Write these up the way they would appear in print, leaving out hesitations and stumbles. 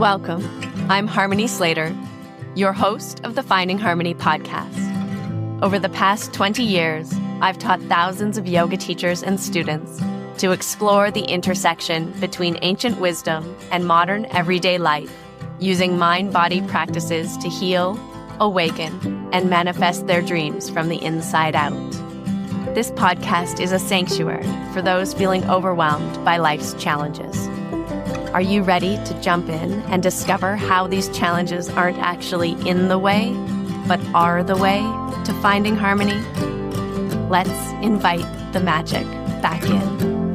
Welcome. I'm Harmony Slater, your host of the Finding Harmony podcast. Over the past 20 years, I've taught thousands of yoga teachers and students to explore the intersection between ancient wisdom and modern everyday life, using mind-body practices to heal, awaken, and manifest their dreams from the inside out. This podcast is a sanctuary for those feeling overwhelmed by life's challenges. Are you ready to jump in and discover how these challenges aren't actually in the way, but are the way to finding harmony? Let's invite the magic back in.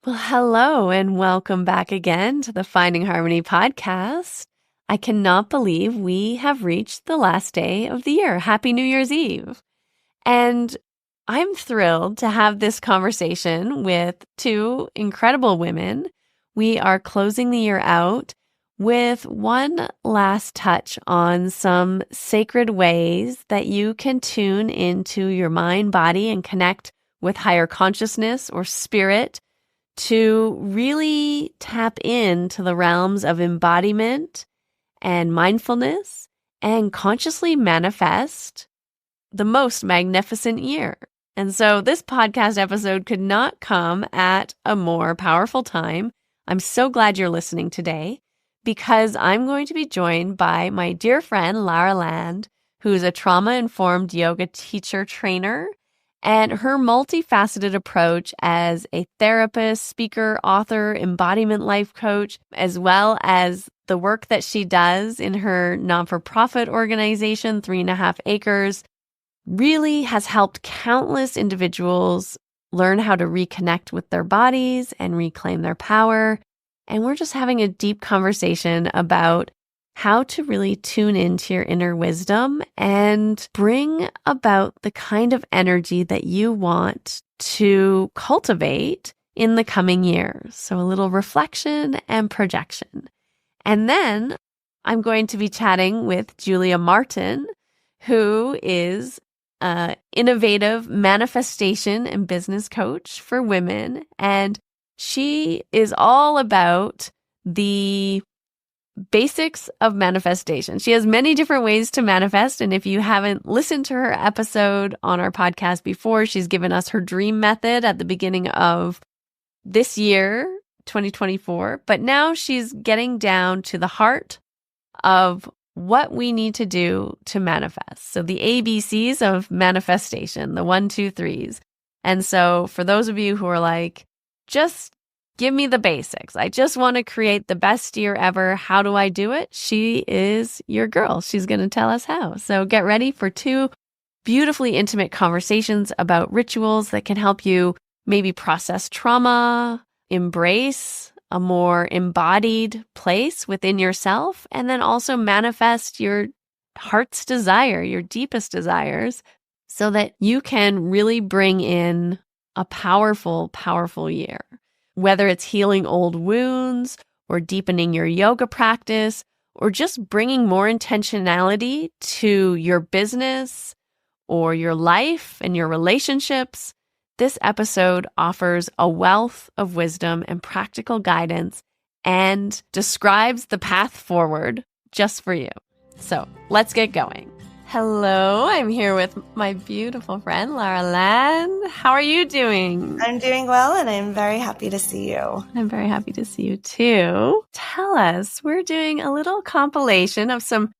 Well, hello and welcome back again to the Finding Harmony podcast. I cannot believe we have reached the last day of the year. Happy New Year's Eve. And I'm thrilled to have this conversation with two incredible women. We are closing the year out with one last touch on some sacred ways that you can tune into your mind, body, and connect with higher consciousness or spirit to really tap into the realms of embodiment and mindfulness and consciously manifest the most magnificent year. And so this podcast episode could not come at a more powerful time. I'm so glad you're listening today because I'm going to be joined by my dear friend, Lara Land, who's a trauma-informed yoga teacher trainer, and her multifaceted approach as a therapist, speaker, author, embodiment life coach, as well as the work that she does in her non-for-profit organization, 3.5 Acres, really has helped countless individuals learn how to reconnect with their bodies and reclaim their power. And we're just having a deep conversation about how to really tune into your inner wisdom and bring about the kind of energy that you want to cultivate in the coming year. So a little reflection and projection. And then I'm going to be chatting with Julia Martin, who is innovative manifestation and business coach for women. And she is all about the basics of manifestation. She has many different ways to manifest. And if you haven't listened to her episode on our podcast before, she's given us her dream method at the beginning of this year, 2024. But now she's getting down to the heart of what we need to do to manifest. So the ABCs of manifestation, the 1, 2, 3s. And so for those of you who are like, just give me the basics. I just want to create the best year ever. How do I do it? She is your girl. She's going to tell us how. So get ready for 2 beautifully intimate conversations about rituals that can help you maybe process trauma, embrace a more embodied place within yourself, and then also manifest your heart's desire, your deepest desires, so that you can really bring in a powerful, powerful year. Whether it's healing old wounds or deepening your yoga practice, or just bringing more intentionality to your business or your life and your relationships, this episode offers a wealth of wisdom and practical guidance and describes the path forward just for you. So let's get going. Hello, I'm here with my beautiful friend, Lara Land. How are you doing? I'm doing well, and I'm very happy to see you. I'm very happy to see you too. Tell us, we're doing a little compilation of some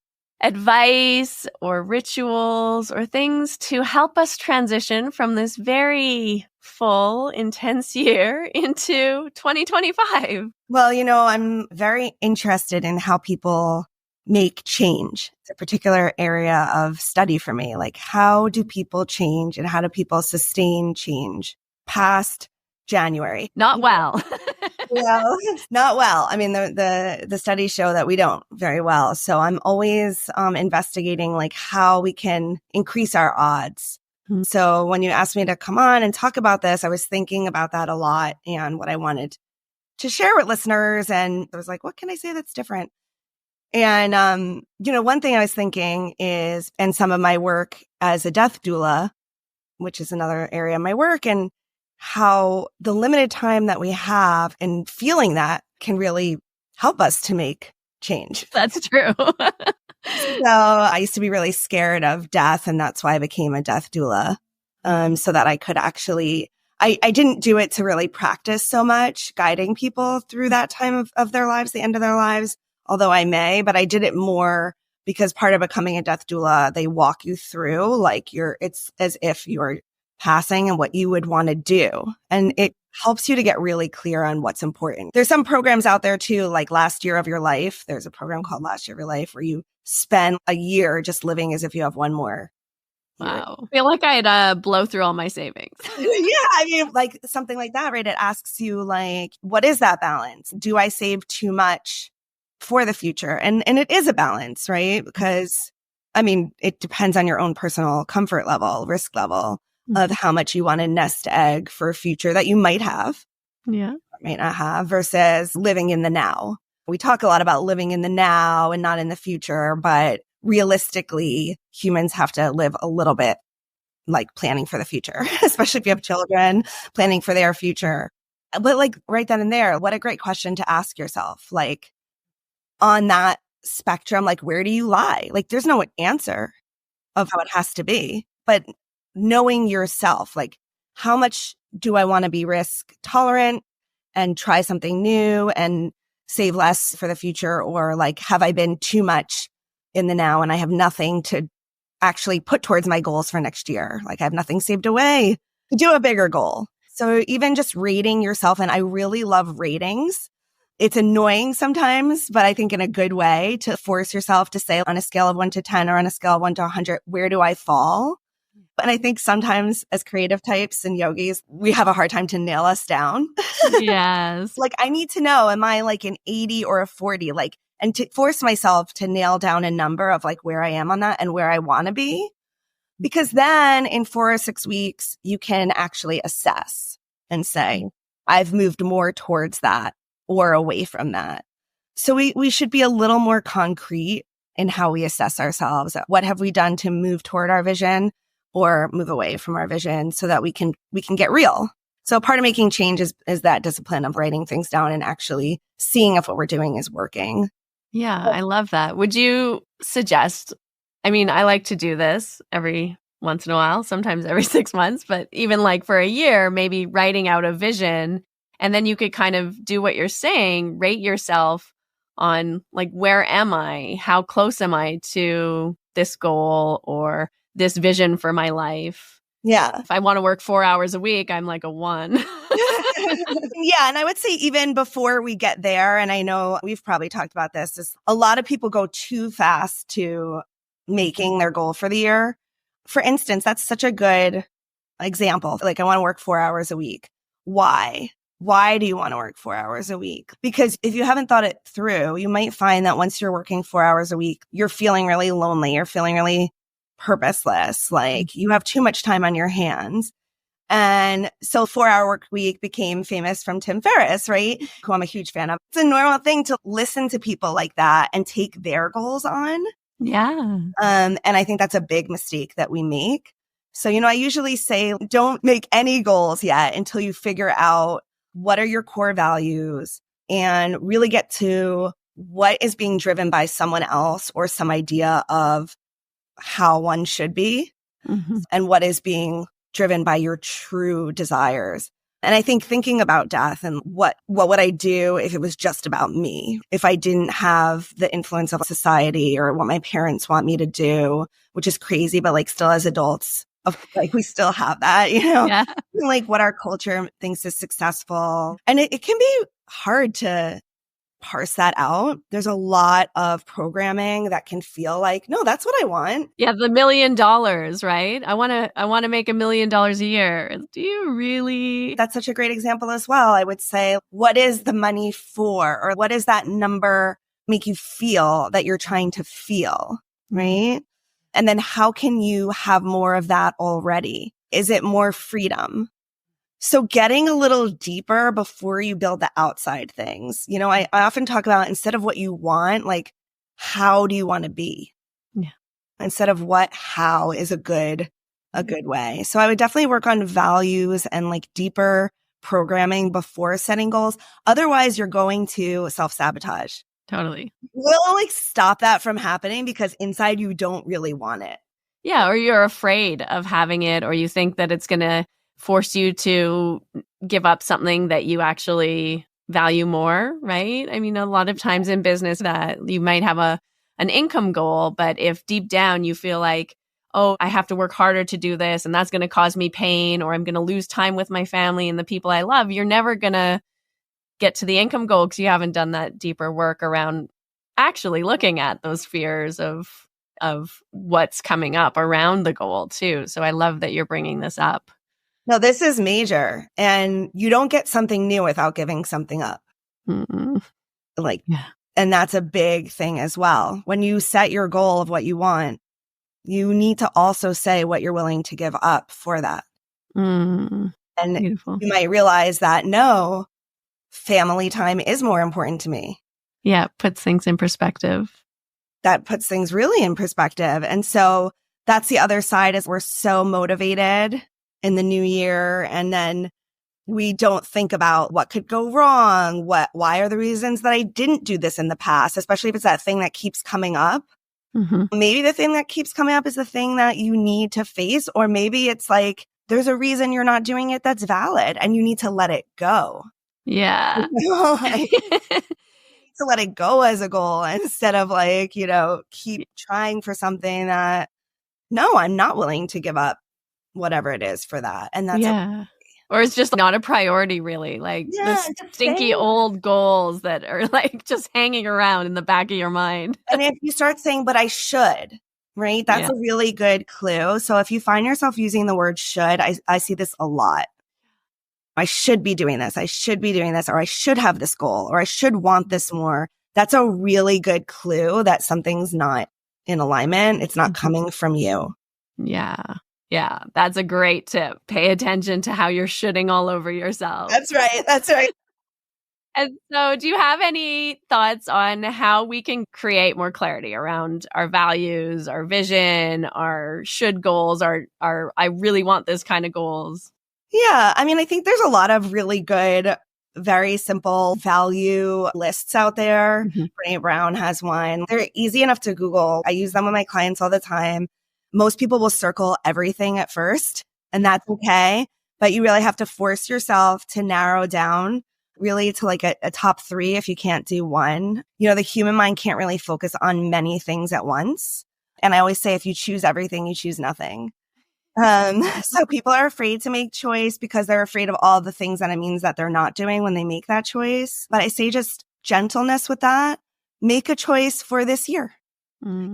advice or rituals or things to help us transition from this very full, intense year into 2025. Well, I'm very interested in how people make change. It's a particular area of study for me. Like, how do people change and how do people sustain change past January? Not well. Well, not well. I mean, the studies show that we don't very well. So I'm always investigating like how we can increase our odds. Mm-hmm. So when you asked me to come on and talk about this, I was thinking about that a lot and what I wanted to share with listeners. And I was like, what can I say that's different? And, one thing I was thinking is, and some of my work as a death doula, which is another area of my work, and how the limited time that we have and feeling that can really help us to make change. That's true. So I used to be really scared of death, and that's why I became a death doula. So that I could actually, I didn't do it to really practice so much guiding people through that time of their lives, the end of their lives, although I may, but I did it more because part of becoming a death doula, they walk you through like it's as if you're passing and what you would want to do. And it helps you to get really clear on what's important. There's some programs out there too, like Last Year of Your Life. There's a program called Last Year of Your Life where you spend a year just living as if you have one more year. Wow. I feel like I'd blow through all my savings. Yeah, I mean, like something like that, right? It asks you like, what is that balance? Do I save too much for the future? And it is a balance, right? Because I mean, it depends on your own personal comfort level, risk level of how much you want to nest egg for a future that you might have, yeah, or might not have, versus living in the now. We talk a lot about living in the now and not in the future, but realistically, humans have to live a little bit like planning for the future, especially if you have children, planning for their future. But like right then and there, what a great question to ask yourself. Like on that spectrum, like where do you lie? Like there's no answer of how it has to be, but knowing yourself, like how much do I want to be risk tolerant and try something new and save less for the future? Or like, have I been too much in the now and I have nothing to actually put towards my goals for next year? Like I have nothing saved away to do a bigger goal. So even just rating yourself, and I really love ratings. It's annoying sometimes, but I think in a good way to force yourself to say on a scale of 1 to 10 or on a scale of 1 to 100, where do I fall? And I think sometimes as creative types and yogis, we have a hard time to nail us down. Yes. Like I need to know, am I like an 80 or a 40? Like, and to force myself to nail down a number of like where I am on that and where I want to be. Because then in 4 or 6 weeks, you can actually assess and say, I've moved more towards that or away from that. So we should be a little more concrete in how we assess ourselves. What have we done to move toward our vision or move away from our vision so that we can get real? So part of making change is that discipline of writing things down and actually seeing if what we're doing is working. Yeah, I love that. Would you suggest, I mean, I like to do this every once in a while, sometimes every 6 months, but even like for a year, maybe writing out a vision, and then you could kind of do what you're saying, rate yourself on like, where am I? How close am I to this goal or this vision for my life? Yeah. If I want to work 4 hours a week, I'm like a 1. Yeah. And I would say even before we get there, and I know we've probably talked about this, is a lot of people go too fast to making their goal for the year. For instance, that's such a good example. Like I want to work 4 hours a week. Why? Why do you want to work 4 hours a week? Because if you haven't thought it through, you might find that once you're working 4 hours a week, you're feeling really lonely. You're feeling really purposeless. Like you have too much time on your hands. And so 4 Hour Work Week became famous from Tim Ferriss, right? Who I'm a huge fan of. It's a normal thing to listen to people like that and take their goals on. Yeah. And I think that's a big mistake that we make. So, I usually say don't make any goals yet until you figure out what are your core values and really get to what is being driven by someone else or some idea of how one should be and what is being driven by your true desires. And I think thinking about death and what would I do if it was just about me? If I didn't have the influence of society or what my parents want me to do, which is crazy, but like still as adults, like we still have that, Yeah. like what our culture thinks is successful. And it can be hard to parse that out. There's a lot of programming that can feel like, no, that's what I want. Yeah, the $1 million, right? I want to make $1 million a year. Do you really? That's such a great example as well. I would say, what is the money for? Or what does that number make you feel that you're trying to feel, right? And then how can you have more of that already? Is it more freedom? So getting a little deeper before you build the outside things. I often talk about instead of what you want, like, how do you want to be? Yeah. Instead of how is a good a good way. So I would definitely work on values and like deeper programming before setting goals. Otherwise, you're going to self-sabotage. Totally. We'll like stop that from happening because inside you don't really want it. Yeah, or you're afraid of having it, or you think that it's going to force you to give up something that you actually value more, right? I mean, a lot of times in business that you might have an income goal, but if deep down you feel like, oh, I have to work harder to do this and that's going to cause me pain, or I'm going to lose time with my family and the people I love, you're never going to get to the income goal because you haven't done that deeper work around actually looking at those fears of what's coming up around the goal too. So I love that you're bringing this up. No, this is major, and you don't get something new without giving something up. Mm-mm. Like, Yeah. and that's a big thing as well. When you set your goal of what you want, you need to also say what you're willing to give up for that. And Beautiful. you might realize that no, family time is more important to me. Yeah, it puts things in perspective. That puts things really in perspective. And so that's the other side, is we're so motivated in the new year, and then we don't think about what could go wrong. Why are the reasons that I didn't do this in the past, especially if it's that thing that keeps coming up. Mm-hmm. Maybe the thing that keeps coming up is the thing that you need to face, or maybe it's like there's a reason you're not doing it that's valid and you need to let it go. Yeah. Like, to let it go as a goal instead of like, keep trying for something that, no, I'm not willing to give up whatever it is for that. And that's yeah. Or it's just not a priority, really. Like the stinky old goals that are like just hanging around in the back of your mind. And if you start saying, but I should, right? That's a really good clue. So if you find yourself using the word should, I see this a lot. I should be doing this. I should be doing this, or I should have this goal, or I should want this more. That's a really good clue that something's not in alignment. It's not coming from you. Yeah. Yeah. That's a great tip. Pay attention to how you're shoulding all over yourself. That's right. That's right. And so do you have any thoughts on how we can create more clarity around our values, our vision, our should goals, our I really want this kind of goals? Yeah. I mean, I think there's a lot of really good, very simple value lists out there. Brene Brown has one. They're easy enough to Google. I use them with my clients all the time. Most people will circle everything at first, and that's okay. But you really have to force yourself to narrow down really to like a top 3 if you can't do one. The human mind can't really focus on many things at once. And I always say, if you choose everything, you choose nothing. So people are afraid to make choice because they're afraid of all the things that it means that they're not doing when they make that choice. But I say just gentleness with that. Make a choice for this year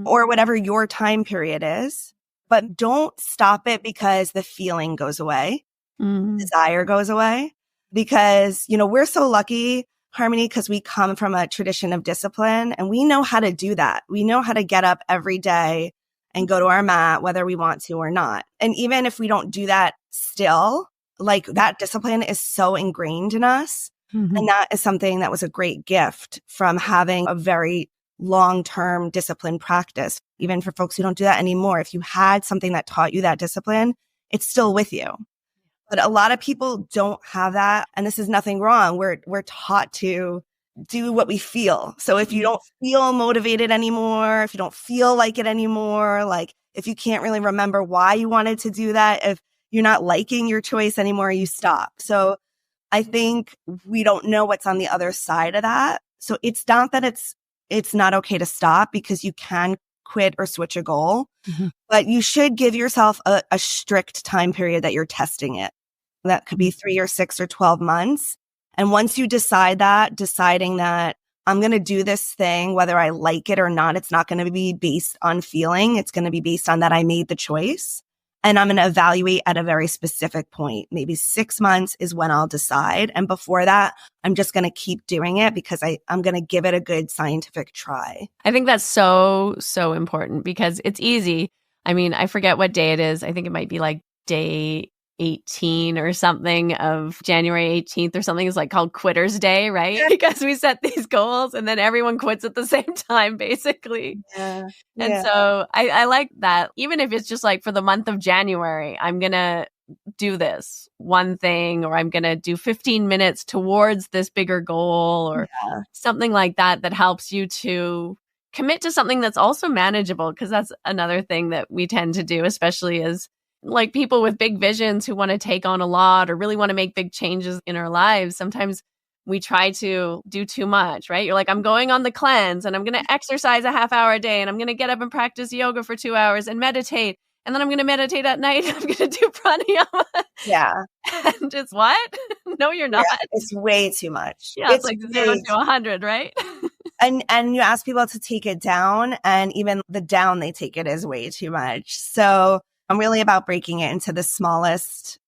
or whatever your time period is, but don't stop it because the feeling goes away, desire goes away, because, we're so lucky, Harmony, because we come from a tradition of discipline and we know how to do that. We know how to get up every day and go to our mat, whether we want to or not. And even if we don't do that still, like that discipline is so ingrained in us. And that is something that was a great gift from having a very long-term discipline practice. Even for folks who don't do that anymore, if you had something that taught you that discipline, it's still with you. But a lot of people don't have that. And this is nothing wrong. We're taught to do what we feel. So if you don't feel motivated anymore, if you don't feel like it anymore, like if you can't really remember why you wanted to do that, if you're not liking your choice anymore, you stop. So I think we don't know what's on the other side of that. So it's not that it's not okay to stop, because you can quit or switch a goal, but you should give yourself a strict time period that you're testing it. That could be 3 or 6 or 12 months. And once you deciding that I'm going to do this thing, whether I like it or not, it's not going to be based on feeling. It's going to be based on that I made the choice. And I'm going to evaluate at a very specific point. Maybe 6 months is when I'll decide. And before that, I'm just going to keep doing it because I'm going to give it a good scientific try. I think that's so, so important because it's easy. I mean, I forget what day it is. I think it might be like day 18 or something of January 18th or something is like called Quitter's Day, right? Because we set these goals and then everyone quits at the same time, basically. Yeah. And Yeah. so I like that. Even if it's just like for the month of January, I'm going to do this one thing, or I'm going to do 15 minutes towards this bigger goal, or something like that, that helps you to commit to something that's also manageable. Because that's another thing that we tend to do, especially as like people with big visions who want to take on a lot or really want to make big changes in our lives. Sometimes we try to do too much, right? You're like, I'm going on the cleanse and I'm going to exercise a half hour a day and I'm going to get up and practice yoga for 2 hours and meditate. And then I'm going to meditate at night. I'm going to do pranayama. Yeah. And it's what? No, you're not. Yeah, it's way too much. Yeah, it's like 0 to 100, right? And you ask people to take it down, and even the down they take it is way too much. So I'm really about breaking it into the smallest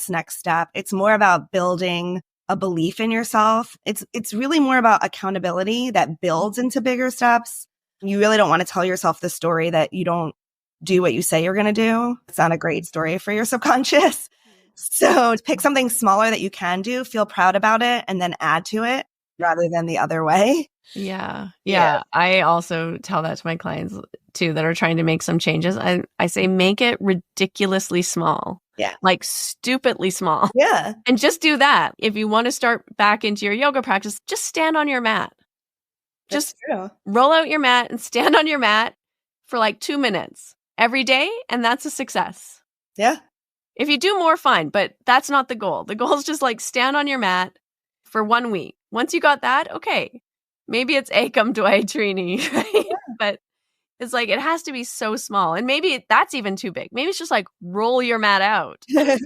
next step. It's more about building a belief in yourself. It's really more about accountability that builds into bigger steps. You really don't want to tell yourself the story that you don't do what you say you're going to do. It's not a great story for your subconscious. So pick something smaller that you can do, feel proud about it, and then add to it rather than the other way. Yeah. I also tell that to my clients too that are trying to make some changes. I say, make it ridiculously small. Yeah. Like stupidly small. Yeah. And just do that. If you want to start back into your yoga practice, just stand on your mat. That's true. Roll out your mat and stand on your mat for like 2 minutes every day. And that's a success. Yeah. If you do more, fine. But that's not the goal. The goal is just like stand on your mat for 1 week. Once you got that, okay. Maybe it's Ekam Dwai Trini, right? Yeah. But it's like, it has to be so small. And maybe that's even too big. Maybe it's just like roll your mat out, right?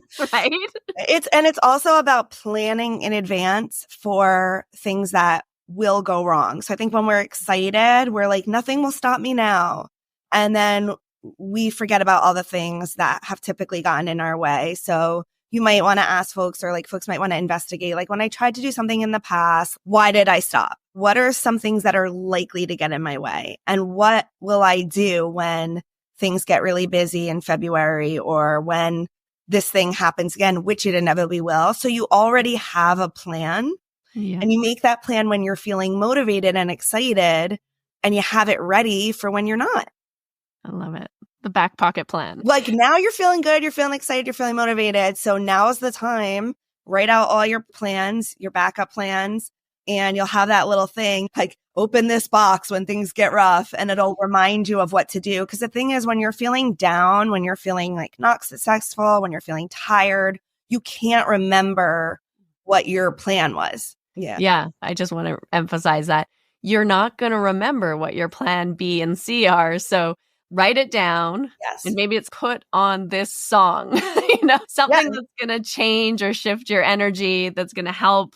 It's also about planning in advance for things that will go wrong. So I think when we're excited, we're like, nothing will stop me now. And then we forget about all the things that have typically gotten in our way. So you might want to ask folks, or like folks might want to investigate, like when I tried to do something in the past, why did I stop? What are some things that are likely to get in my way? And what will I do when things get really busy in February, or when this thing happens again, which it inevitably will. So you already have a plan, and you make that plan when you're feeling motivated and excited, and you have it ready for when you're not. I love it. The back pocket plan. Like now you're feeling good, you're feeling excited, you're feeling motivated. So now is the time, write out all your plans, your backup plans, and you'll have that little thing like open this box when things get rough, and it'll remind you of what to do. Because the thing is, when you're feeling down, when you're feeling like not successful, when you're feeling tired, you can't remember what your plan was. Yeah. I just want to emphasize that you're not going to remember what your plan B and C are. So write it down. Yes. And maybe it's put on this song, something that's going to change or shift your energy, that's going to help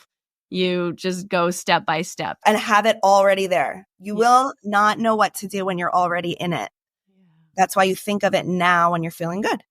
you just go step by step. And have it already there. You will not know what to do when you're already in it. That's why you think of it now when you're feeling good.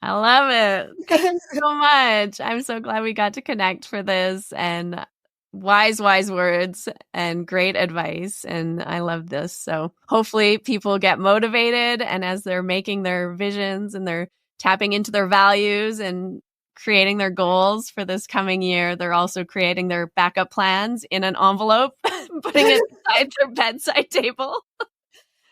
I love it. Thank you so much. I'm so glad we got to connect for this, and wise words and great advice. And I love this. So hopefully people get motivated, and as they're making their visions and they're tapping into their values and creating their goals for this coming year, they're also creating their backup plans in an envelope, putting it beside their bedside table.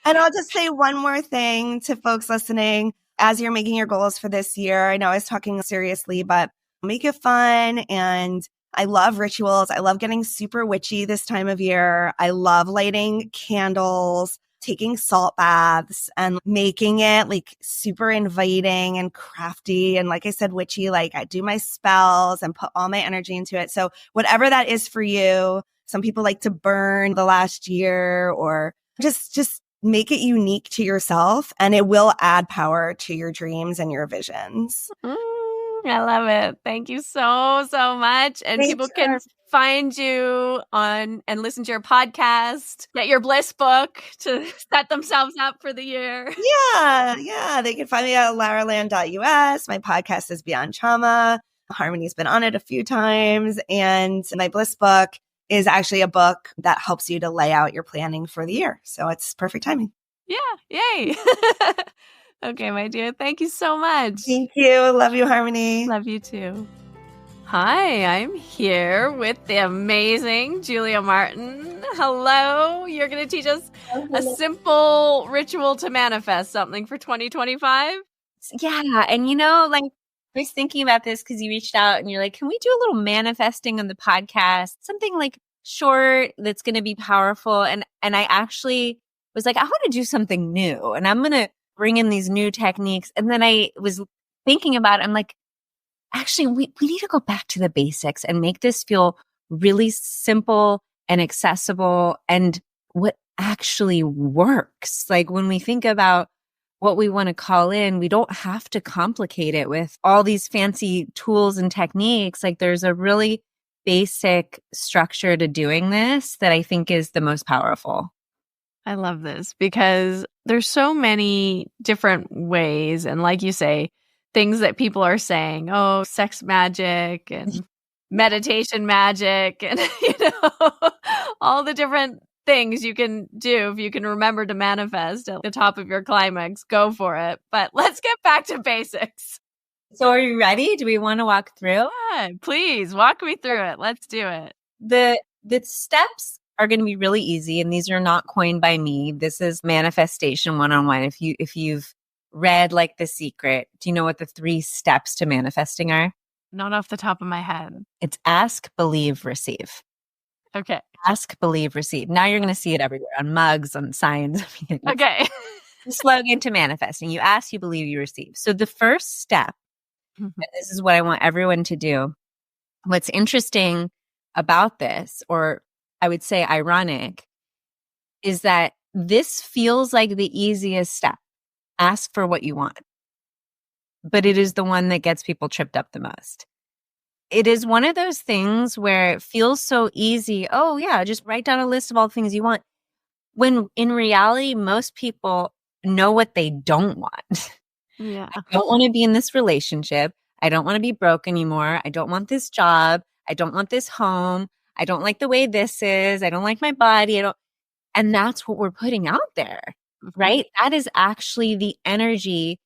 And I'll just say one more thing to folks listening. As you're making your goals for this year, I know I was talking seriously, but make it fun. And I love rituals. I love getting super witchy this time of year. I love lighting candles, taking salt baths, and making it like super inviting and crafty. And like I said, witchy, like I do my spells and put all my energy into it. So whatever that is for you, some people like to burn the last year, or just make it unique to yourself, and it will add power to your dreams and your visions. I love it. Thank you so much. And people can find you on and listen to your podcast, get your bliss book to set themselves up for the year. Yeah. They can find me at laraland.us. My podcast is Beyond Trauma. Harmony's been on it a few times. And my bliss book is actually a book that helps you to lay out your planning for the year. So it's perfect timing. Yeah. Yay. Okay, my dear. Thank you so much. Thank you. Love you, Harmony. Love you too. Hi, I'm here with the amazing Julia Martin. Hello. You're going to teach us a simple ritual to manifest something for 2025? Yeah. And like, I was thinking about this because you reached out and you're like, can we do a little manifesting on the podcast? Something like short that's going to be powerful. And I actually was like, I want to do something new and I'm going to bring in these new techniques. And then I was thinking about it. I'm like, actually, we need to go back to the basics and make this feel really simple and accessible and what actually works. Like when we think about what we want to call in, we don't have to complicate it with all these fancy tools and techniques. Like there's a really basic structure to doing this that I think is the most powerful. I love this because there's so many different ways. And like you say, things that people are saying, oh, sex magic and meditation magic and, all the different things you can do if you can remember to manifest at the top of your climax, go for it. But let's get back to basics. So are you ready? Do we want to walk through? Yeah, please walk me through it. Let's do it. The steps are going to be really easy. And these are not coined by me. This is manifestation 101. If you've read like The Secret, do you know what the 3 steps to manifesting are? Not off the top of my head. It's ask, believe, receive. Okay. Ask, believe, receive. Now you're going to see it everywhere on mugs, on signs. Okay. The slogan to manifesting. You ask, you believe, you receive. So the first step, and this is what I want everyone to do. What's interesting about this, or I would say ironic, is that this feels like the easiest step. Ask for what you want. But it is the one that gets people tripped up the most. It is one of those things where it feels so easy. Oh, yeah, just write down a list of all the things you want. When in reality, most people know what they don't want. Yeah. I don't want to be in this relationship. I don't want to be broke anymore. I don't want this job. I don't want this home. I don't like the way this is. I don't like my body. And that's what we're putting out there, right? That is actually the energy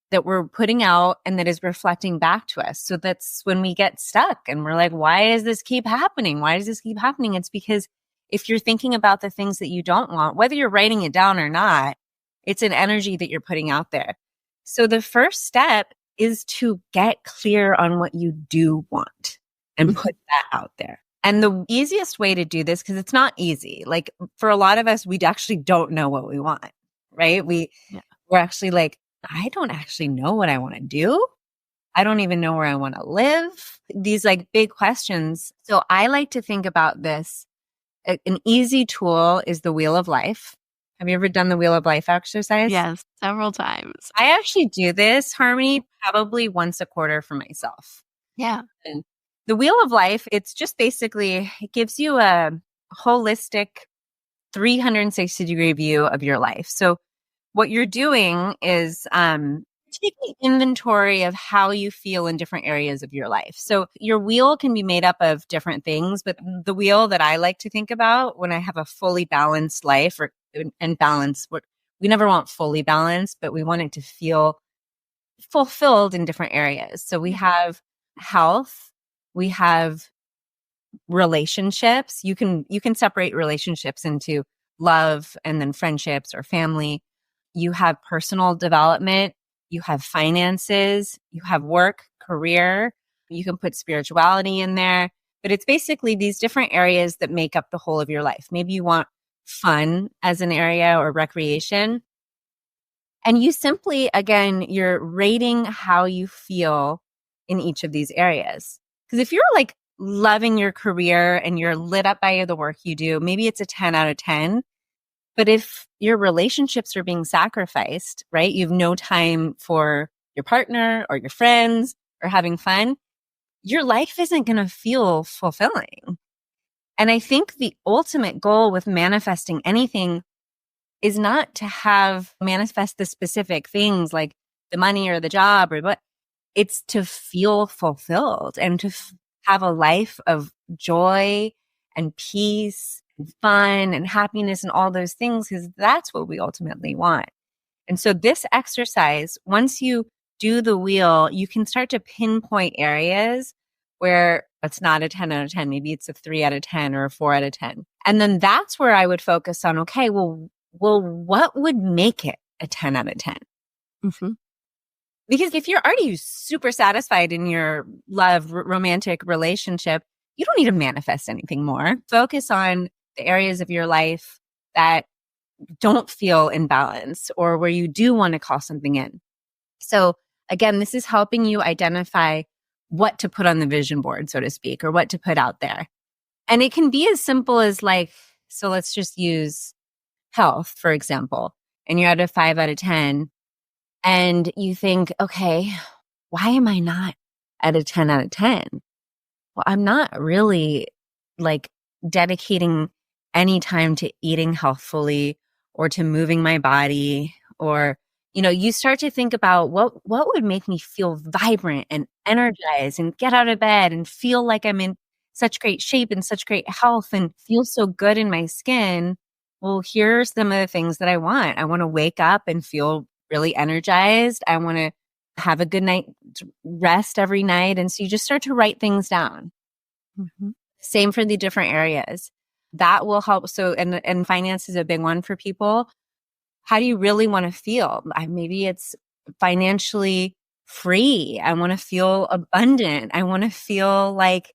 that we're putting out and that is reflecting back to us. So that's when we get stuck and we're like, why does this keep happening? Why does this keep happening? It's because if you're thinking about the things that you don't want, whether you're writing it down or not, it's an energy that you're putting out there. So the first step is to get clear on what you do want and put that out there. And the easiest way to do this, because it's not easy, like for a lot of us, we actually don't know what we want, right? We're actually like, I don't actually know what I want to do. I don't even know where I want to live. These like big questions. So I like to think about this. An easy tool is the Wheel of Life. Have you ever done the Wheel of Life exercise? Yes, several times. I actually do this, Harmony, probably once a quarter for myself. Yeah. And the Wheel of Life, it's just basically, it gives you a holistic 360-degree view of your life. So what you're doing is taking inventory of how you feel in different areas of your life. So your wheel can be made up of different things, but the wheel that I like to think about when I have a fully balanced life and balance, we never want fully balanced, but we want it to feel fulfilled in different areas. So we have health, we have relationships. You can separate relationships into love and then friendships or family. You have personal development, you have finances, you have work, career, you can put spirituality in there, but it's basically these different areas that make up the whole of your life. Maybe you want fun as an area or recreation. And you simply, again, you're rating how you feel in each of these areas. Because if you're like loving your career and you're lit up by the work you do, maybe it's a 10 out of 10. But if your relationships are being sacrificed, right? You have no time for your partner or your friends or having fun, your life isn't going to feel fulfilling. And I think the ultimate goal with manifesting anything is not to manifest the specific things like the money or the job or what. It's to feel fulfilled and to have a life of joy and peace and fun and happiness and all those things, because that's what we ultimately want. And so this exercise, once you do the wheel, you can start to pinpoint areas where it's not a 10 out of 10. Maybe it's a 3 out of 10 or a 4 out of 10. And then that's where I would focus on, okay, well, what would make it a 10 out of 10? Mm-hmm. Because if you're already super satisfied in your love romantic relationship, you don't need to manifest anything more. Focus on the areas of your life that don't feel in balance or where you do want to call something in. So again, this is helping you identify what to put on the vision board, so to speak, or what to put out there. And it can be as simple as like, so let's just use health, for example, and you're at a 5 out of 10 and you think, okay, why am I not at a 10 out of 10? Well, I'm not really like dedicating any time to eating healthfully or to moving my body, or, you know, you start to think about what would make me feel vibrant and energized and get out of bed and feel like I'm in such great shape and such great health and feel so good in my skin. Well, here's some of the things that I want. I want to wake up and feel really energized. I want to have a good night's rest every night. And so you just start to write things down. Mm-hmm. Same for the different areas. That will help. So, and finance is a big one for people. How do you really want to feel? Maybe it's financially free. I want to feel abundant. I want to feel like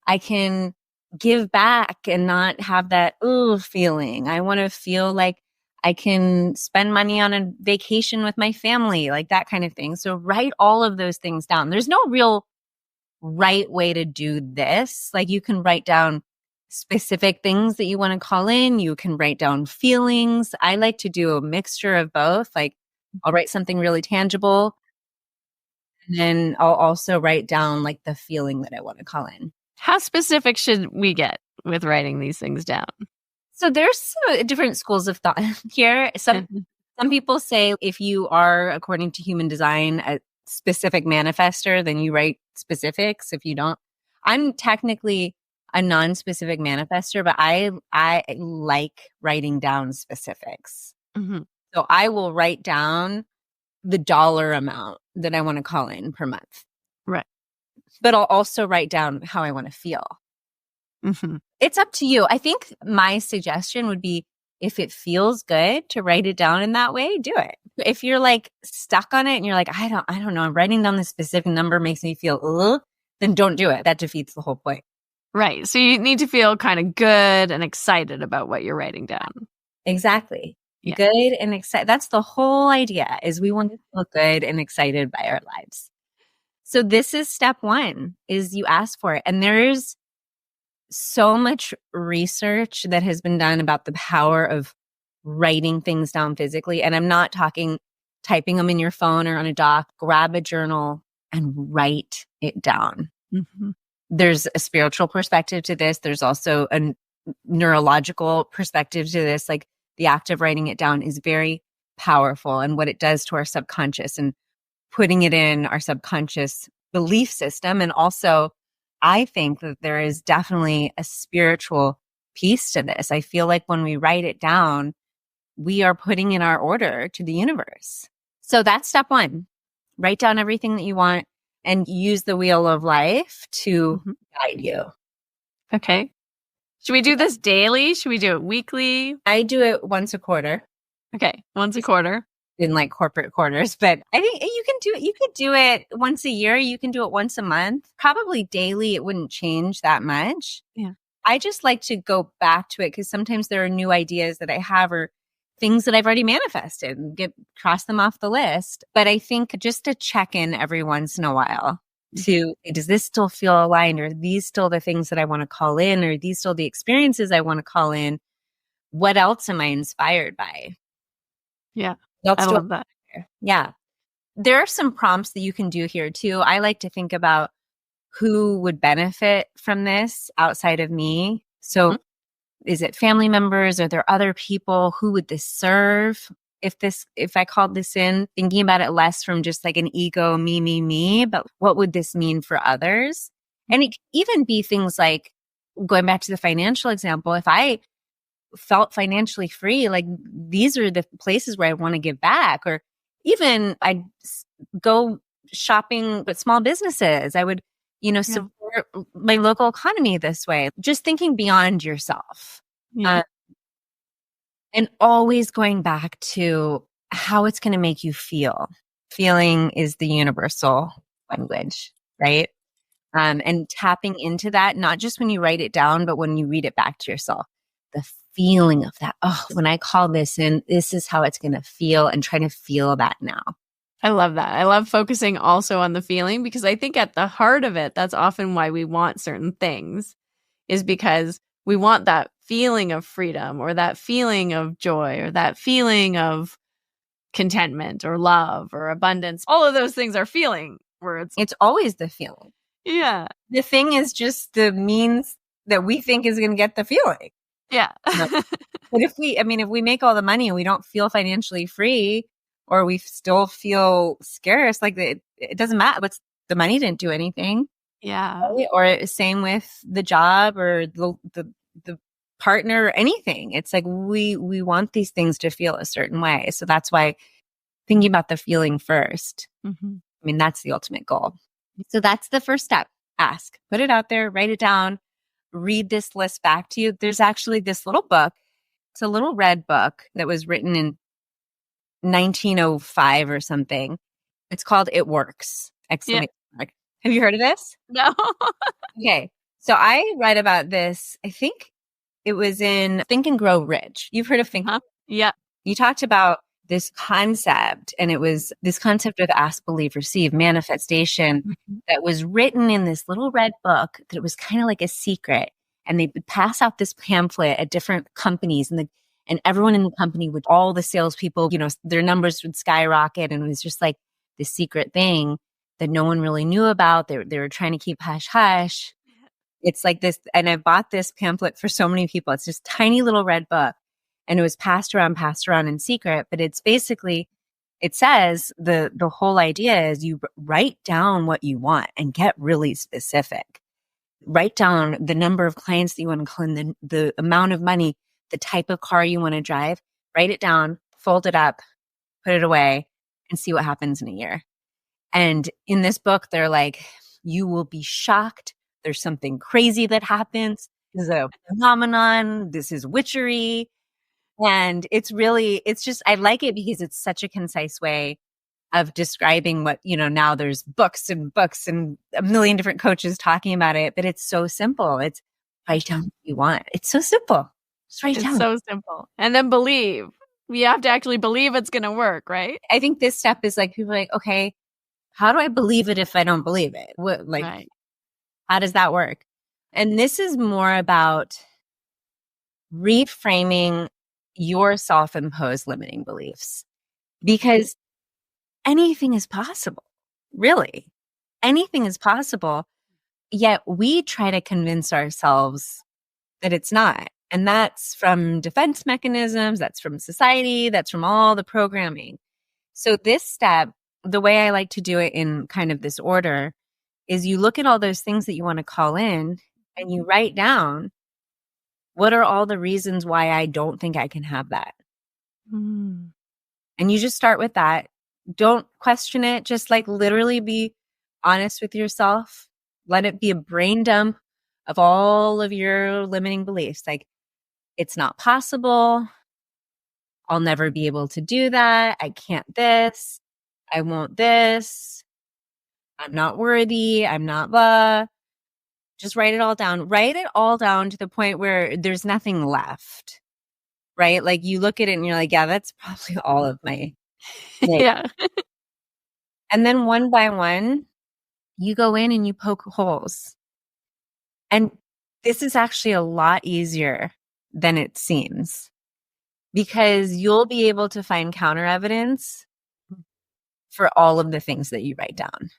I can give back and not have that feeling. I want to feel like I can spend money on a vacation with my family, like that kind of thing. So write all of those things down. There's no real right way to do this. Like you can write down specific things that you want to call in. You can write down feelings. I like to do a mixture of both. Like I'll write something really tangible. And then I'll also write down like the feeling that I want to call in. How specific should we get with writing these things down? So there's different schools of thought here. Some people say if you are, according to human design, a specific manifester, then you write specifics. If you don't, I'm technically a non-specific manifester, but I like writing down specifics. Mm-hmm. So I will write down the dollar amount that I want to call in per month. Right. But I'll also write down how I want to feel. Mm-hmm. It's up to you. I think my suggestion would be if it feels good to write it down in that way, do it. If you're like stuck on it and you're like, I don't know, I'm writing down this specific number makes me feel, then don't do it. That defeats the whole point. Right. So you need to feel kind of good and excited about what you're writing down. Exactly. Yeah. Good and excited. That's the whole idea, is we want to feel good and excited by our lives. So this is step one, is you ask for it. And there's so much research that has been done about the power of writing things down physically. And I'm not talking typing them in your phone or on a doc. Grab a journal and write it down. Mm-hmm. There's a spiritual perspective to this. There's also a neurological perspective to this. Like the act of writing it down is very powerful, and what it does to our subconscious and putting it in our subconscious belief system. And also, I think that there is definitely a spiritual piece to this. I feel like when we write it down, we are putting in our order to the universe. So that's step one. Write down everything that you want and use the wheel of life to guide you. Okay. Should we do this daily? Should we do it weekly? I do it once a quarter. Okay. Once a quarter. In like corporate quarters, but I think you can do it. You could do it once a year. You can do it once a month. Probably daily. It wouldn't change that much. Yeah. I just like to go back to it because sometimes there are new ideas that I have or things that I've already manifested and cross them off the list. But I think just to check in every once in a while to, does this still feel aligned? Or are these still the things that I want to call in? Or are these still the experiences I want to call in? What else am I inspired by? Yeah. Let's I do love that. Yeah. There are some prompts that you can do here too. I like to think about who would benefit from this outside of me. So is it family members? Are there other people? Who would this serve? If I called this in, thinking about it less from just like an ego, me, but what would this mean for others? And it can even be things like, going back to the financial example, if I felt financially free, like these are the places where I want to give back. Or even I'd go shopping with small businesses. I would, support my local economy this way. Just thinking beyond yourself. Yeah. And always going back to how it's going to make you feel. Feeling is the universal language, right? And tapping into that, not just when you write it down, but when you read it back to yourself, the feeling of that. Oh, when I call this in, this is how it's going to feel, and trying to feel that now. I love that. I love focusing also on the feeling, because I think at the heart of it, that's often why we want certain things, is because we want that feeling of freedom, or that feeling of joy, or that feeling of contentment or love or abundance. All of those things are feeling words. It's always the feeling. Yeah. The thing is just the means that we think is going to get the feeling. Yeah. But if we make all the money and we don't feel financially free, or we still feel scarce, like it doesn't matter. But the money didn't do anything. Yeah. Right? Or same with the job or the partner or anything. It's like we want these things to feel a certain way. So that's why thinking about the feeling first. Mm-hmm. That's the ultimate goal. So that's the first step. Ask, put it out there, write it down, read this list back to you. There's actually this little book. It's a little red book that was written in 1905 or something. It's called It Works! Exclamation mark. Have you heard of this? No. Okay. So I read about this. I think it was in Think and Grow Rich. You've heard of Think? Huh? Yeah. You talked about this concept, and it was this concept of ask, believe, receive, manifestation, that was written in this little red book that it was kind of like a secret. And they would pass out this pamphlet at different companies, and everyone in the company would, all the salespeople, their numbers would skyrocket. And it was just like this secret thing that no one really knew about. They were trying to keep hush hush. It's like this. And I bought this pamphlet for so many people. It's this tiny little red book. And it was passed around in secret. But it's basically, it says the whole idea is you write down what you want and get really specific. Write down the number of clients that you want to call in, the amount of money, the type of car you want to drive. Write it down, fold it up, put it away, and see what happens in a year. And in this book, they're like, you will be shocked. There's something crazy that happens. This is a phenomenon. This is witchery. And it's just, I like it because it's such a concise way of describing what, now there's books and a million different coaches talking about it, but it's so simple. It's write down what you want. It's so simple. Just write down. It's so simple. And then believe. We have to actually believe it's going to work, right? I think this step is like, people are like, okay, how do I believe it if I don't believe it? Right. How does that work? And this is more about reframing your self-imposed limiting beliefs, because anything is possible. Really, anything is possible. Yet we try to convince ourselves that it's not. And that's from defense mechanisms, that's from society, that's from all the programming. So this step, the way I like to do it in kind of this order, is you look at all those things that you want to call in and you write down, what are all the reasons why I don't think I can have that? And you just start with that. Don't question it. Just like literally be honest with yourself. Let it be a brain dump of all of your limiting beliefs. Like, it's not possible. I'll never be able to do that. I can't this. I won't this. I'm not worthy. I'm not blah. Just write it all down. Write it all down to the point where there's nothing left, right? Like you look at it and you're like, yeah, that's probably all of my. Yeah. And then one by one, you go in and you poke holes. And this is actually a lot easier than it seems, because you'll be able to find counter evidence for all of the things that you write down.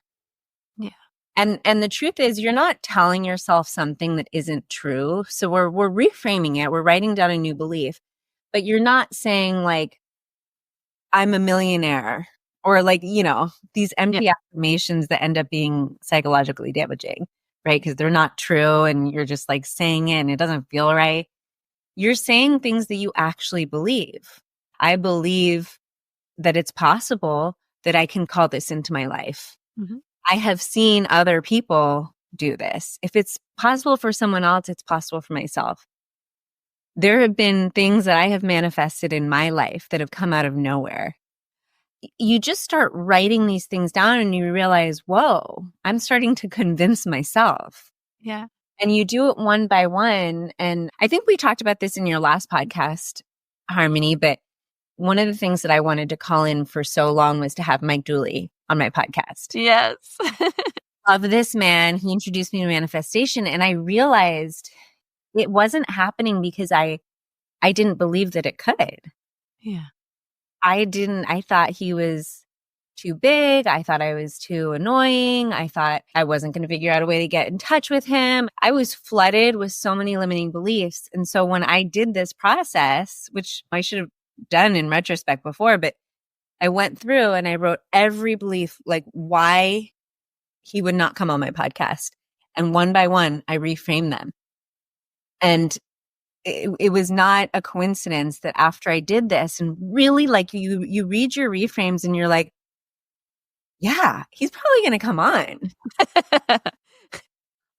Yeah. And the truth is, you're not telling yourself something that isn't true. So we're reframing it. We're writing down a new belief, but you're not saying like, I'm a millionaire, or like, these empty affirmations that end up being psychologically damaging, right? Because they're not true and you're just like saying it and it doesn't feel right. you're saying things that you actually believe. I believe that it's possible that I can call this into my life. Mm-hmm. I have seen other people do this. If it's possible for someone else, it's possible for myself. There have been things that I have manifested in my life that have come out of nowhere. You just start writing these things down and you realize, whoa, I'm starting to convince myself. Yeah. And you do it one by one. And I think we talked about this in your last podcast, Harmony, but one of the things that I wanted to call in for so long was to have Mike Dooley on my podcast. Yes. Love this man. He introduced me to manifestation, and I realized it wasn't happening because I didn't believe that it could. Yeah. I thought he was too big. I thought I was too annoying. I thought I wasn't going to figure out a way to get in touch with him. I was flooded with so many limiting beliefs. And so when I did this process, which I should have done in retrospect before, but I went through and I wrote every belief, like why he would not come on my podcast. And one by one, I reframed them. And it was not a coincidence that after I did this and really like you read your reframes and you're like, yeah, he's probably going to come on.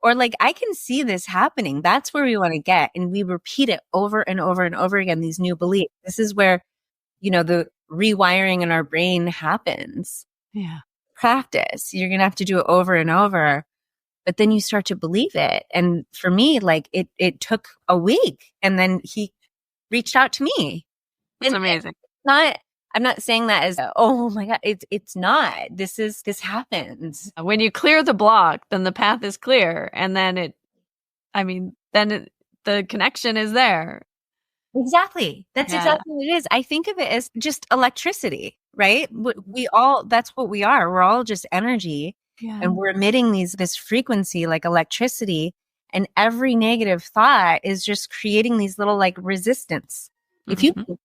Or like, I can see this happening. That's where we want to get. And we repeat it over and over and over again, these new beliefs. This is where, the rewiring in our brain happens. Yeah. Practice. You're going to have to do it over and over. But then you start to believe it. And for me, like it took a week and then he reached out to me. It's amazing. I'm not saying that as, oh my God, it's not. This happens. When you clear the block, then the path is clear. And then the connection is there. Exactly. That's exactly what it is. I think of it as just electricity, right? That's what we are. We're all just energy. Yeah. And we're emitting this frequency like electricity. And every negative thought is just creating these little like resistance. Mm-hmm. If you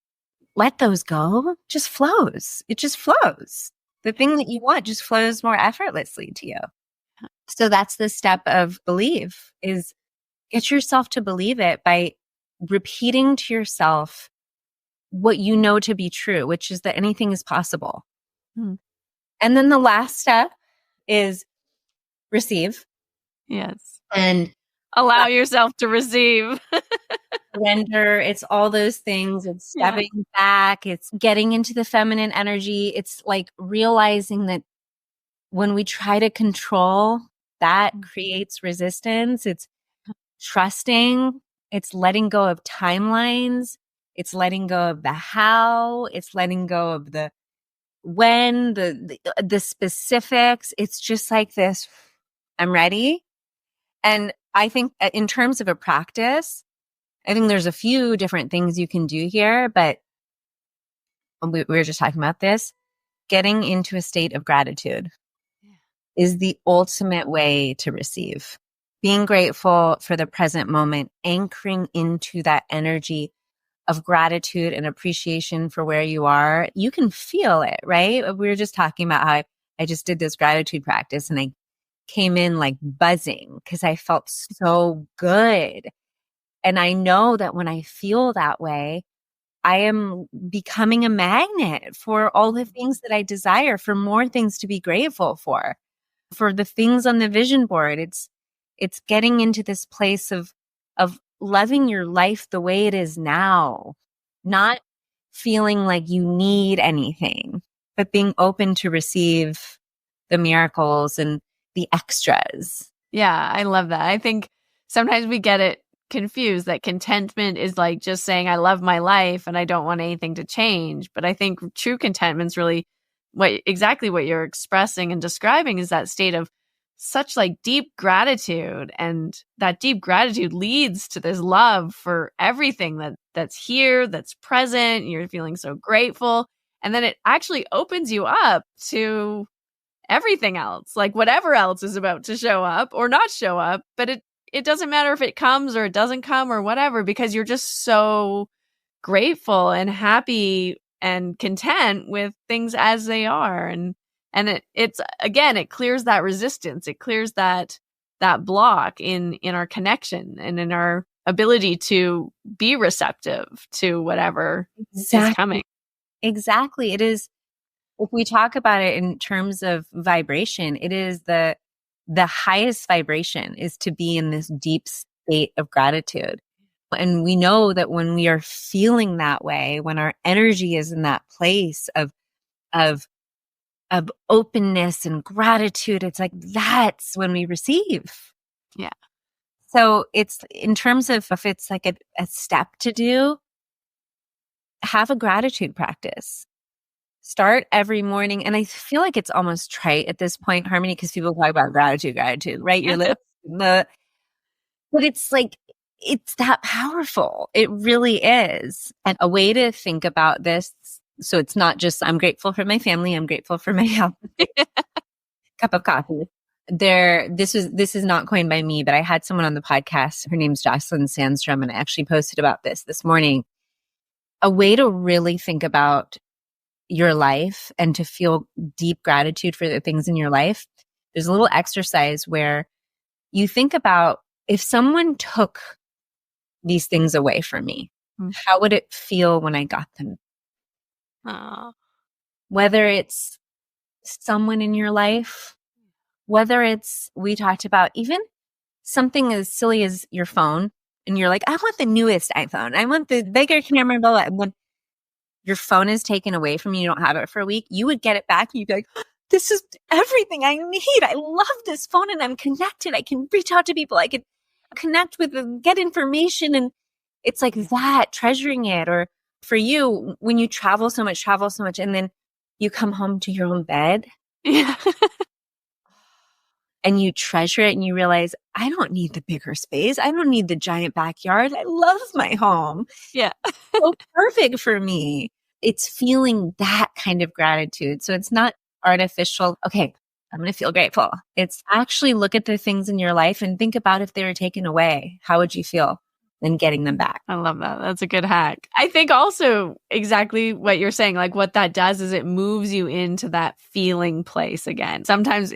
let those go, it just flows. It just flows. The thing that you want just flows more effortlessly to you. So that's the step of believe, is get yourself to believe it by repeating to yourself what you know to be true, which is that anything is possible. Hmm. And then the last step is receive. Yes. And allow yourself to receive. Surrender. It's all those things. It's stepping back. It's getting into the feminine energy. It's like realizing that when we try to control, that creates resistance. It's trusting. It's letting go of timelines. It's letting go of the how. It's letting go of the when, the specifics. It's just like this. I'm ready. And I think in terms of a practice, I think there's a few different things you can do here, but we were just talking about this. Getting into a state of gratitude is the ultimate way to receive. Being grateful for the present moment, anchoring into that energy of gratitude and appreciation for where you are. You can feel it, right? We were just talking about how I just did this gratitude practice and I came in like buzzing because I felt so good. And I know that when I feel that way, I am becoming a magnet for all the things that I desire, for more things to be grateful for the things on the vision board. It's getting into this place of loving your life the way it is now, not feeling like you need anything, but being open to receive the miracles and the extras. Yeah, I love that. I think sometimes we get it confused that contentment is like just saying, I love my life and I don't want anything to change. But I think true contentment's really exactly what you're expressing and describing is that state of such like deep gratitude. And that deep gratitude leads to this love for everything that's here, that's present. You're feeling so grateful. And then it actually opens you up to everything else, like whatever else is about to show up or not show up. But it doesn't matter if it comes or it doesn't come or whatever, because you're just so grateful and happy and content with things as they are. And it's again, it clears that resistance. It clears that block in our connection and in our ability to be receptive to whatever is coming. Exactly. It is, if we talk about it in terms of vibration, it is the highest vibration is to be in this deep state of gratitude. And we know that when we are feeling that way, when our energy is in that place of openness and gratitude, it's like, that's when we receive. Yeah. So it's in terms of if it's like a step to do, have a gratitude practice. Start every morning. And I feel like it's almost trite at this point, Harmony, because people talk about gratitude, right? Your lips, but it's like, it's that powerful. It really is. And a way to think about this, so it's not just, I'm grateful for my family, I'm grateful for my health, cup of coffee. This is not coined by me, but I had someone on the podcast. Her name's Jocelyn Sandstrom, and I actually posted about this morning. A way to really think about your life and to feel deep gratitude for the things in your life. There's a little exercise where you think about, if someone took these things away from me, how would it feel when I got them? Whether it's someone in your life, whether it's, we talked about even something as silly as your phone, and you're like, I want the newest iPhone. I want the bigger camera, blah, blah. And when your phone is taken away from you, you don't have it for a week, you would get it back and you'd be like, this is everything I need. I love this phone and I'm connected. I can reach out to people. I can connect with them, get information. And it's like that, treasuring it. Or for you, when you travel so much, and then you come home to your own bed. Yeah. And you treasure it and you realize, I don't need the bigger space. I don't need the giant backyard. I love my home. Yeah. So perfect for me. It's feeling that kind of gratitude. So it's not artificial. Okay, I'm going to feel grateful. It's actually look at the things in your life and think about if they were taken away. How would you feel then getting them back? I love that. That's a good hack. I think also exactly what you're saying, like what that does is it moves you into that feeling place again. Sometimes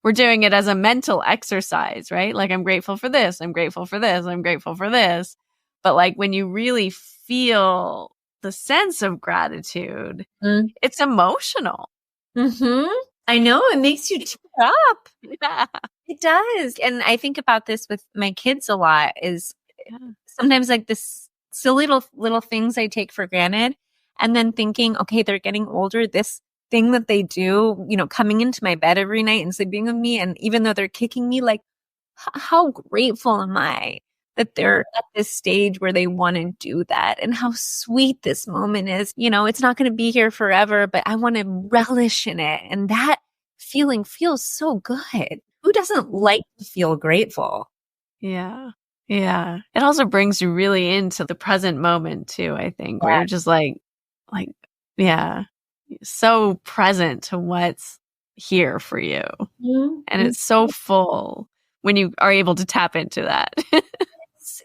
we're doing it as a mental exercise, right? Like, I'm grateful for this. I'm grateful for this. I'm grateful for this. But like when you really feel the sense of gratitude, it's emotional. I know, it makes you tear up. Yeah. It does. And I think about this with my kids a lot, is sometimes like this silly little things I take for granted, and then thinking, okay, they're getting older. This thing that they do, coming into my bed every night and sleeping with me, and even though they're kicking me, like, how grateful am I that they're at this stage where they want to do that, and how sweet this moment is. It's not going to be here forever, but I want to relish in it. And that feeling feels so good. Who doesn't like to feel grateful? Yeah. Yeah. It also brings you really into the present moment too, I think, where you're just like, yeah, so present to what's here for you. And it's so full when you are able to tap into that.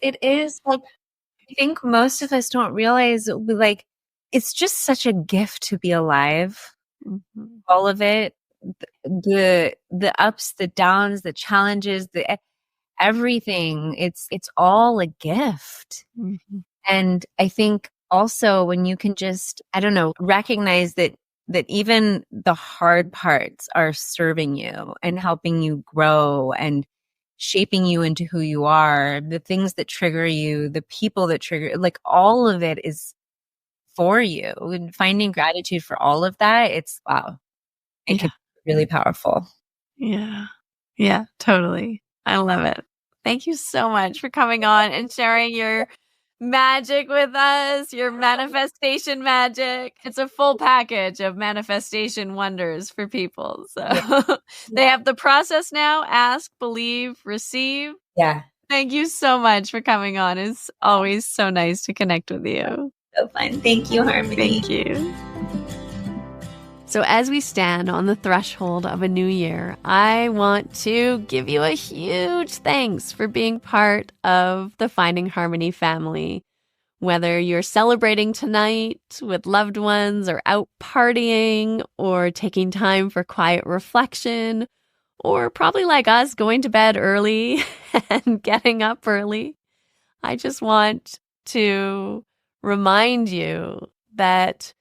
It is like, I think most of us don't realize, like, it's just such a gift to be alive. All of it, the ups, the downs, the challenges, everything. It's all a gift. And I think also when you can just, I don't know, recognize that even the hard parts are serving you and helping you grow and shaping you into who you are, the things that trigger you, the people that trigger, like all of it is for you. And finding gratitude for all of that, it's wow. It can be really powerful. Yeah. Yeah, totally. I love it. Thank you so much for coming on and sharing your magic with us, your manifestation magic. It's a full package of manifestation wonders for people. So they have the process now: ask, believe, receive. Yeah. Thank you so much for coming on. It's always so nice to connect with you. So fun. Thank you, Harmony. Thank you. So as we stand on the threshold of a new year, I want to give you a huge thanks for being part of the Finding Harmony family. Whether you're celebrating tonight with loved ones or out partying or taking time for quiet reflection, or probably like us, going to bed early and getting up early, I just want to remind you that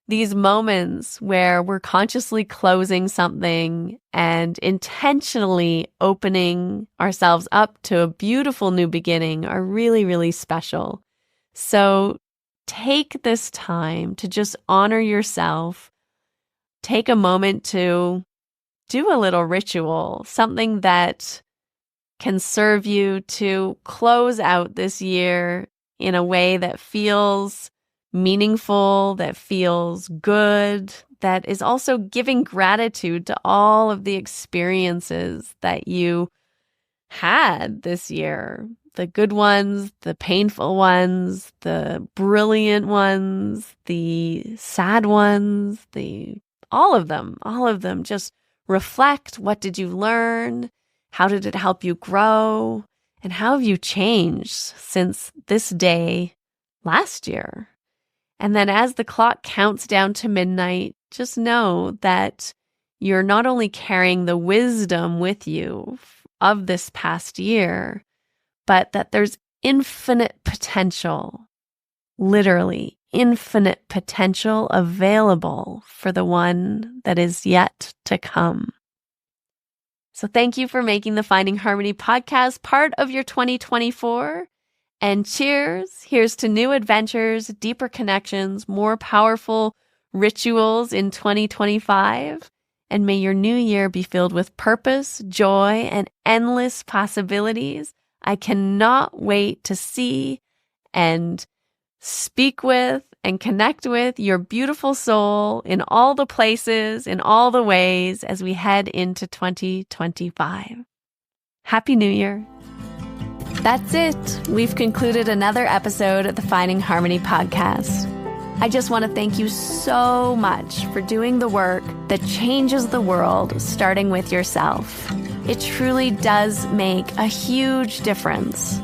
these moments where we're consciously closing something and intentionally opening ourselves up to a beautiful new beginning are really, really special. So take this time to just honor yourself. Take a moment to do a little ritual, something that can serve you to close out this year in a way that feels meaningful, that feels good, that is also giving gratitude to all of the experiences that you had this year. The good ones, the painful ones, the brilliant ones, the sad ones, all of them. Just reflect. What did you learn? How did it help you grow? And how have you changed since this day last year? And then as the clock counts down to midnight, just know that you're not only carrying the wisdom with you of this past year, but that there's infinite potential, literally infinite potential available for the one that is yet to come. So thank you for making the Finding Harmony podcast part of your 2024. And cheers. Here's to new adventures, deeper connections, more powerful rituals in 2025. And may your new year be filled with purpose, joy, and endless possibilities. I cannot wait to see and speak with and connect with your beautiful soul in all the places, in all the ways as we head into 2025. Happy New Year. That's it. We've concluded another episode of the Finding Harmony podcast. I just want to thank you so much for doing the work that changes the world, starting with yourself. It truly does make a huge difference.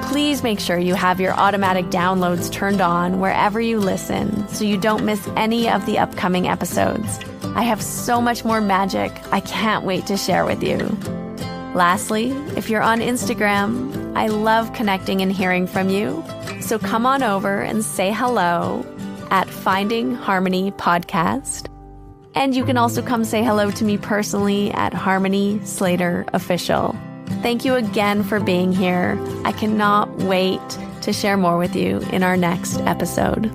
Please make sure you have your automatic downloads turned on wherever you listen so you don't miss any of the upcoming episodes. I have so much more magic I can't wait to share with you. Lastly, if you're on Instagram, I love connecting and hearing from you. So come on over and say hello at Finding Harmony Podcast. And you can also come say hello to me personally at Harmony Slater Official. Thank you again for being here. I cannot wait to share more with you in our next episode.